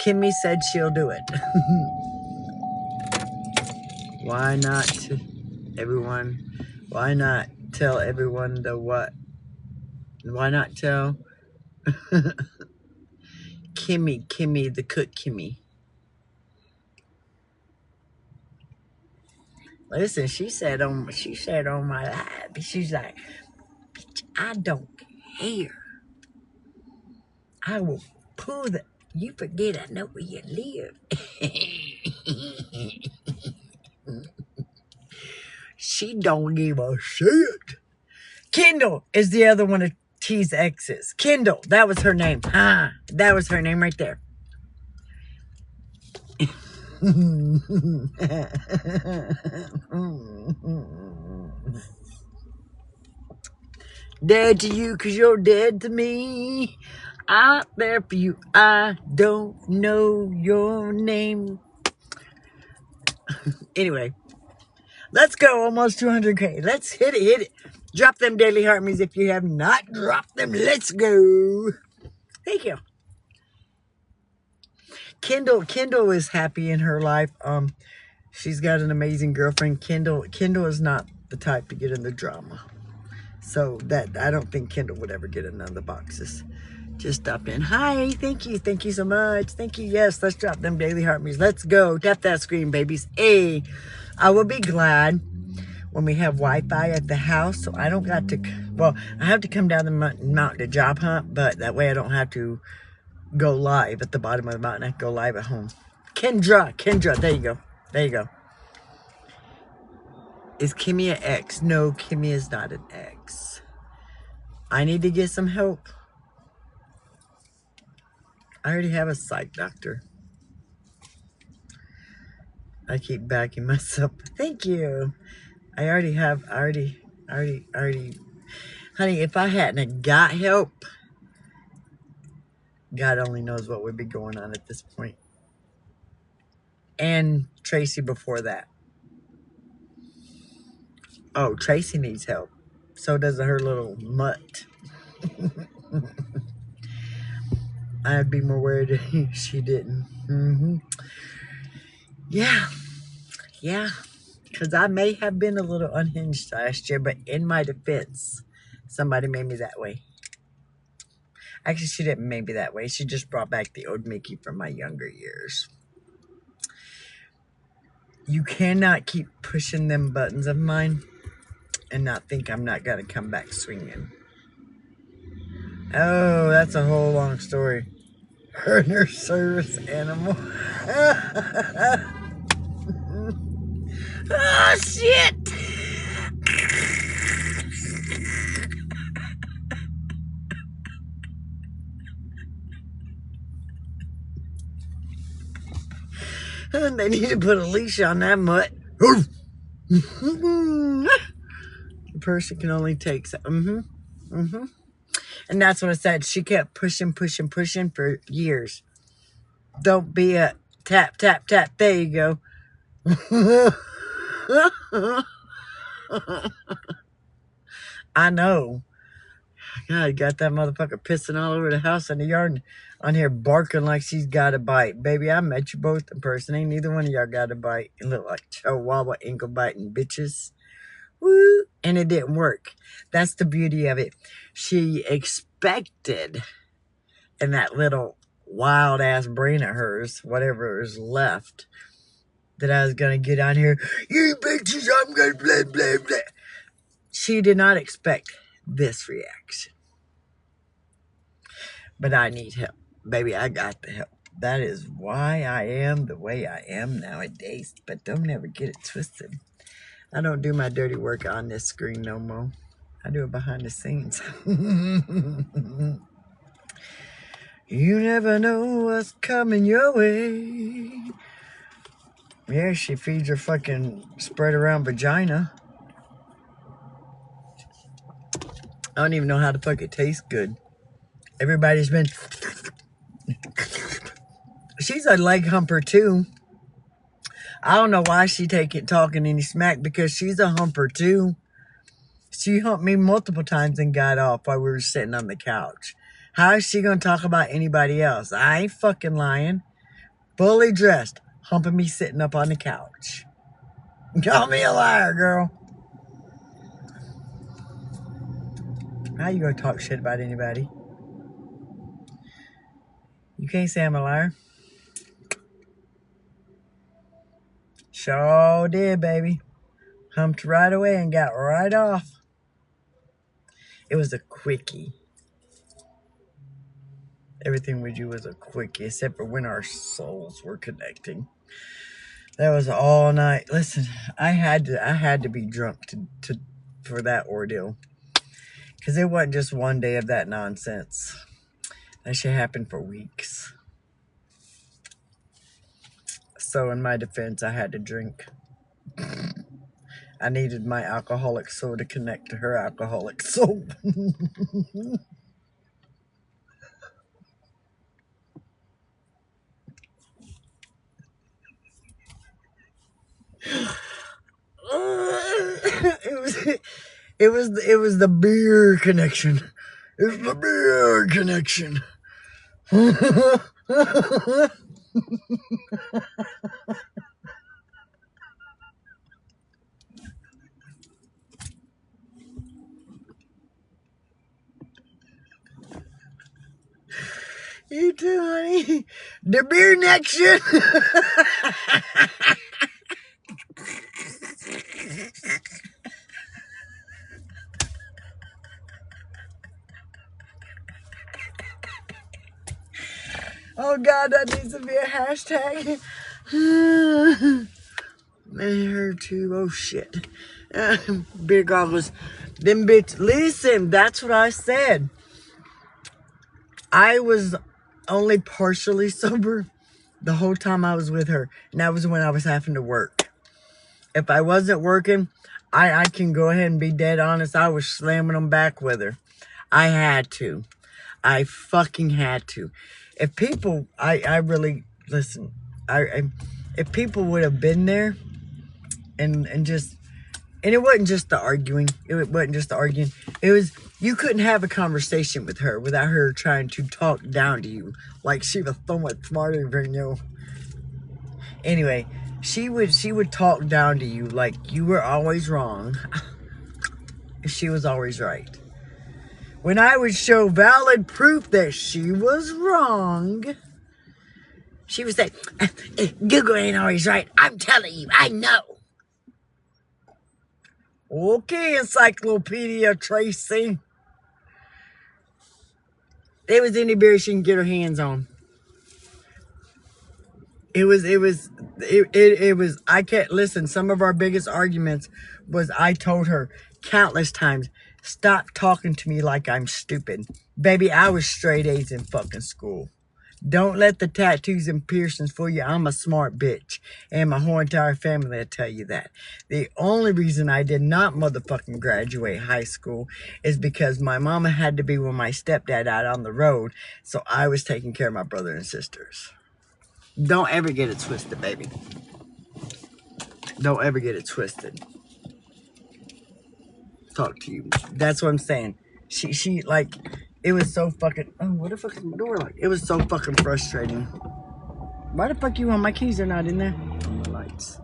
Kimmy said she'll do it. Why not everyone? Why not tell everyone the what? Why not tell Kimmy, the cook Kimmy? Listen, she said on my live, she's like, bitch, I don't care. I will pull the. You forget I know where you live. She don't give a shit. Kendall is the other one of T's exes. Kendall, that was her name. Huh? That was her name right there. Dead to you because you're dead to me. Out there for you. I don't know your name. Anyway, let's go. Almost 200K. Let's hit it. Drop them daily heart me's if you have not dropped them. Let's go. Thank you. Kendall is happy in her life. She's got an amazing girlfriend. Kendall is not the type to get in the drama. So that I don't think Kendall would ever get none of the boxes. Just stopped in. Hi, thank you so much. Thank you. Yes, let's drop them daily heartbeats. Let's go. Tap that screen, babies. Hey, I will be glad when we have Wi-Fi at the house, so I don't got to, well, I have to come down the mountain to job hunt, but that way I don't have to go live at the bottom of the mountain. I can go live at home. Kendra, there you go. There you go. Is Kimmy an X? No, Kimmy is not an X. I need to get some help. I already have a psych doctor. I keep backing myself. Thank you. I already, honey, if I hadn't got help, God only knows what would be going on at this point. And Tracy before that. Oh, Tracy needs help. So does her little mutt. I'd be more worried if she didn't. Yeah. Because I may have been a little unhinged last year, but in my defense, somebody made me that way. Actually, she didn't make me that way. She just brought back the old Mickey from my younger years. You cannot keep pushing them buttons of mine and not think I'm not going to come back swinging. Oh, that's a whole long story. Her and her service animal. Oh, shit! They need to put a leash on that mutt. The person can only take so. And that's what I said. She kept pushing for years. Don't be a tap. There you go. I know. God, got that motherfucker pissing all over the house and the yard on here barking like she's got a bite. Baby, I met you both in person. Ain't neither one of y'all got a bite. You look like chihuahua ankle biting bitches. Woo! And it didn't work. That's the beauty of it. She expected in that little wild ass brain of hers, whatever is left, that I was going to get on here. You bitches, I'm going to blah, blah, blah. She did not expect this reaction. But I need help. Baby, I got the help. That is why I am the way I am nowadays. But don't ever get it twisted. I don't do my dirty work on this screen no more. I do it behind the scenes. You never know what's coming your way. Yeah, she feeds her fucking spread around vagina. I don't even know how the fuck it tastes good. Everybody's been... She's a leg humper too. I don't know why she talking any smack, because she's a humper too. She humped me multiple times and got off while we were sitting on the couch. How is she going to talk about anybody else? I ain't fucking lying. Fully dressed, humping me sitting up on the couch. Call me a liar, girl. How you going to talk shit about anybody? You can't say I'm a liar. Sure did, baby. Humped right away and got right off. It was a quickie. Everything we do was a quickie, except for when our souls were connecting. That was all night. Listen, I had to be drunk for that ordeal, because it wasn't just one day of that nonsense. That shit happened for weeks. So in my defense, I had to drink. I needed my alcoholic soul to connect to her alcoholic soul. It was the beer connection. It's the beer connection. You too, honey. The beer nection. Oh God, that needs to be a hashtag. Man, her too. Oh shit. Beer goggles. Them bitch. Listen, that's what I said. I was only partially sober the whole time I was with her. And that was when I was having to work. If I wasn't working, I can go ahead and be dead honest. I was slamming them back with her. I had to. I fucking had to. If people, I really, listen, if people would have been there and it wasn't just the arguing. It wasn't just the arguing. It was, you couldn't have a conversation with her without her trying to talk down to you. Like she was so much smarter than you. Anyway, she would talk down to you like you were always wrong. She was always right. When I would show valid proof that she was wrong, she would say, Google ain't always right. I'm telling you, I know. Okay, Encyclopedia Tracy. It was any beer she can get her hands on. It was, I can't, listen, some of our biggest arguments was I told her countless times, stop talking to me like I'm stupid. Baby, I was straight A's in fucking school. Don't let the tattoos and piercings fool you. I'm a smart bitch. And my whole entire family will tell you that. The only reason I did not motherfucking graduate high school is because my mama had to be with my stepdad out on the road. So I was taking care of my brother and sisters. Don't ever get it twisted, baby. Don't ever get it twisted. Talk to you. That's what I'm saying. She like, it was so fucking, oh, what the fuck is my door like? It was so fucking frustrating. Why the fuck you want my keys are not in there? On the lights.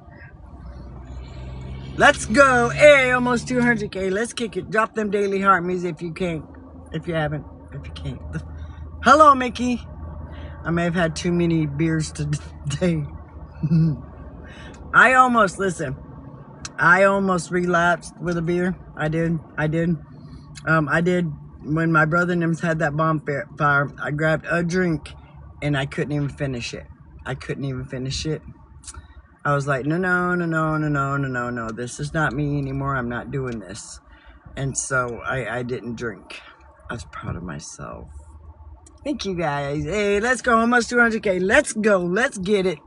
Let's go. Hey, almost 200K. Let's kick it. Drop them daily heart me's if you can't. If you haven't. If you can't. Hello, Mickey. I may have had too many beers today. I almost relapsed with a beer. I did. When my brother and them had that bonfire, I grabbed a drink and I couldn't even finish it. I was like, no. This is not me anymore. I'm not doing this. And so I didn't drink. I was proud of myself. Thank you guys. Hey, let's go. Almost 200K. Let's go. Let's get it.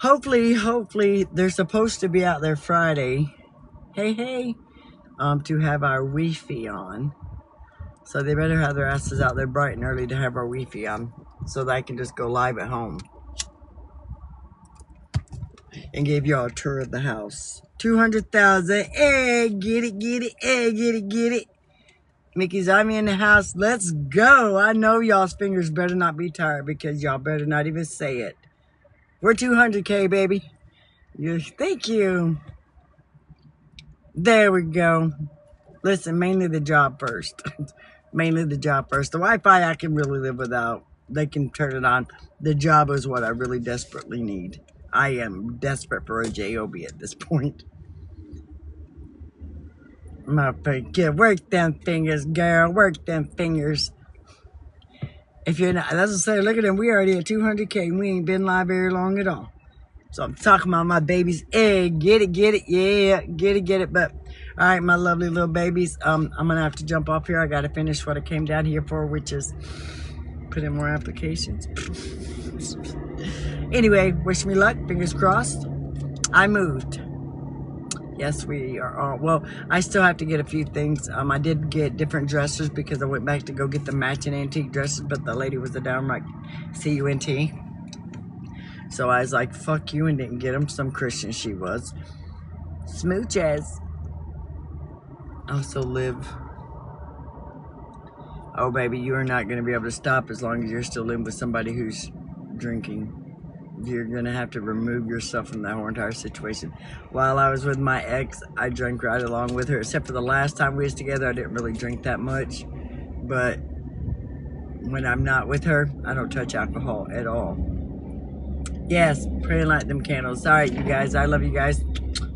Hopefully, they're supposed to be out there Friday. Hey. To have our Wi-Fi on. So they better have their asses out there bright and early to have our Wi-Fi on. So that I can just go live at home. And give y'all a tour of the house. 200,000. Hey, get it. Hey, get it. Mickey's, I'm in the house. Let's go. I know y'all's fingers better not be tired because y'all better not even say it. We're 200K, baby. Thank you. There we go. Listen, mainly the job first. Mainly the job first. The Wi-Fi I can really live without. They can turn it on. The job is what I really desperately need. I am desperate for a job at this point. My kid, work them fingers, girl. Work them fingers. If you're not, that's what I say. Look at them. We already at 200K. And we ain't been live very long at all. So I'm talking about my babies. Hey, get it. Yeah, get it. But all right, my lovely little babies. I'm gonna have to jump off here. I gotta finish what I came down here for, which is put in more applications. Anyway, wish me luck. Fingers crossed. I moved. Yes, we are all, well, I still have to get a few things. I did get different dressers because I went back to go get the matching antique dresses, but the lady was a downright C-U-N-T. So I was like, fuck you, and didn't get them. Some Christian she was. Smooches. Also live. Oh, baby, you are not going to be able to stop as long as you're still living with somebody who's drinking. You're going to have to remove yourself from that whole entire situation. While I was with my ex, I drank right along with her. Except for the last time we was together, I didn't really drink that much. But when I'm not with her, I don't touch alcohol at all. Yes, pray and light them candles. All right, you guys. I love you guys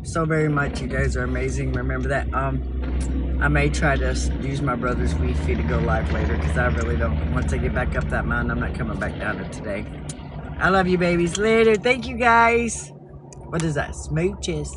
so very much. You guys are amazing. Remember that. I may try to use my brother's Wi-Fi to go live later because I really don't. Once I get back up that mountain, I'm not coming back down it today. I love you, babies. Later. Thank you, guys. What is that? Smooches.